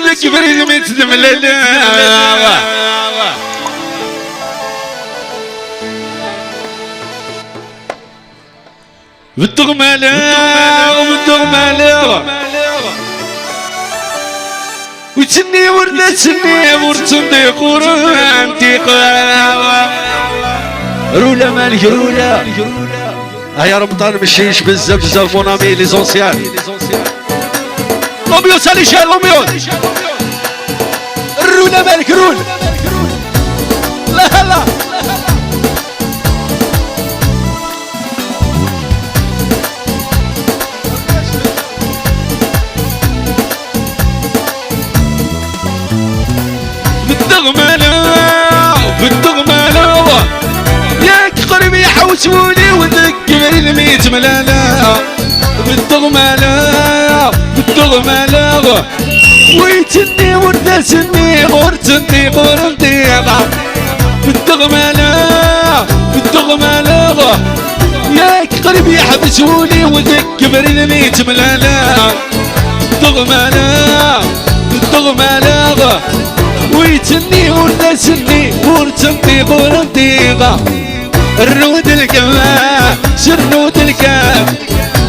وذك بريد متدملنا بالدغمالة بالدغمالة وتسني ورنا تسني ورتندي قران تيقا رولا مالك رولا هيا رمضان مشيش بزاف بزاف مونامي لي زونسيان روميو سالي شال روميو رولا مالك رول لا لا بالدغمالة ياك قربي حوسوني وذك بريد ميتملالا بالدغمالة ويتني وردسني غرتني غرمتيغا بالدغمالة ياك قربي حبسوني وذك بريد ميتملالا بالدغمالة ويتني ونسني ورتني غرمتيغا الرود الكما سرود الكام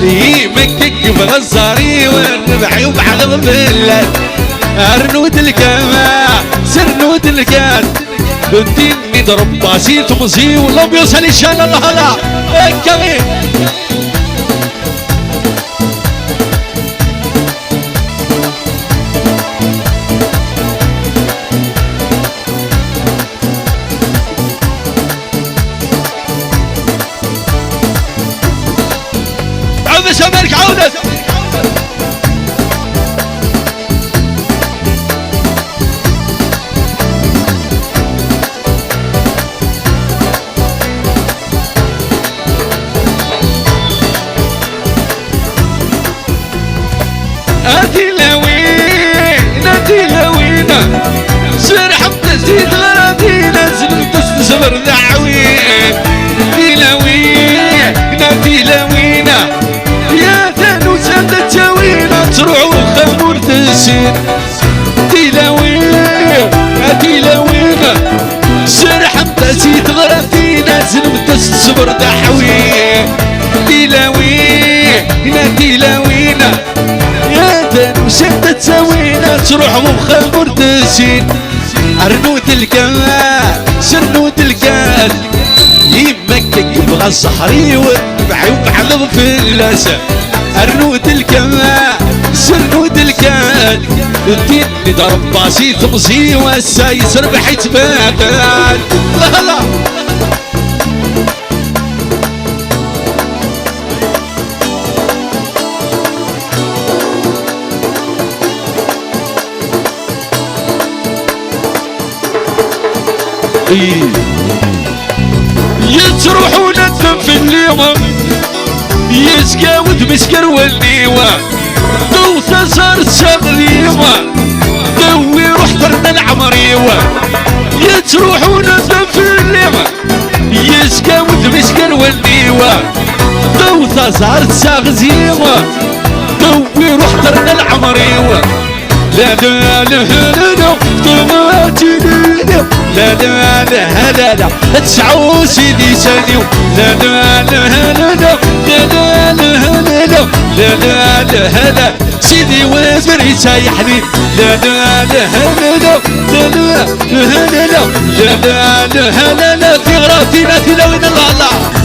يمكك بغزاري والربحي وبعض بالله الرود الكما سرود الكام بديني ضرب باسي تمزي والله بيوصل ان شاء الله لا كمين سمرك عودة أتي لوين سر حمد زيد غرادي نزل تستمر دعوين أتي لوين يا ثانو سند التاوينة تروح خمور تسين تيلاوين سر حمد زيد غرادي نزل تستمر دعوين تيلاوين يا ثانو سند التاوينة تروح خمور تسين أرنود الكمال سرنود الكال يمكك يبغى الصحري والبحي وبعلض في اللاسة أرنود الكمال سرنود الكال الدين ضرب باسي تمزي والسايس ربحي تبادل لا لا يتروحون الدم في الليمة يسقاود مسكر والنيوة دوثة صارت شغليمة دوي روح طرنا العمريوة يتروحون الدم في الليمة يسقاود مسكر والنيوة دوثة صارت شغليمة دوي روح طرنا العمريوة لا لا لا لا طماتي لا لا لا لا لا تسعو سيدي سانيو لا لا لا لا لا لا لا لا لا لا لا سيدي وزري سايحني لا لا لا لا لا لا لا لا في غراتينا تلوين الله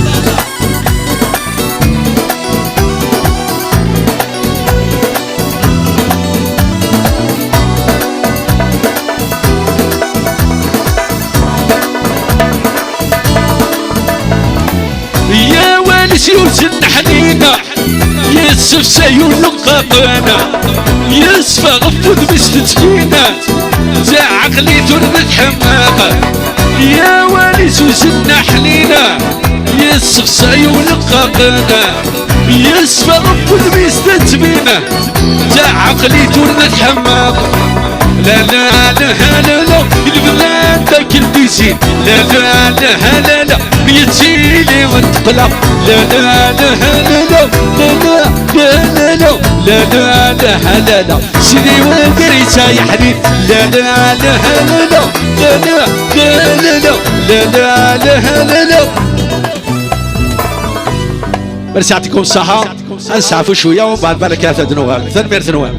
يوسف حنينة يسف سيون لقاطانا يسفى غفوذ مستسكينة زا عقلي تربت حماقة يا والي سوسنا حنينة يسف سيون لقاطانا يسفى غفوذ مستسكينة زا عقلي تربت حماقة لا لا لا لا لا البلاد ذاك البيسين لا لا لا لا لا بيتيني وانتقلب لا لا لا لا لا لا لا لا لا لا لا سيدي وقريتها يا حبيب لا لا لا لا لا لا لا لا لا لا لا. مرسي يعطيكم الصحة، نسعفوا شوية ومن بعد بركات نوال ثنمير ثنوال.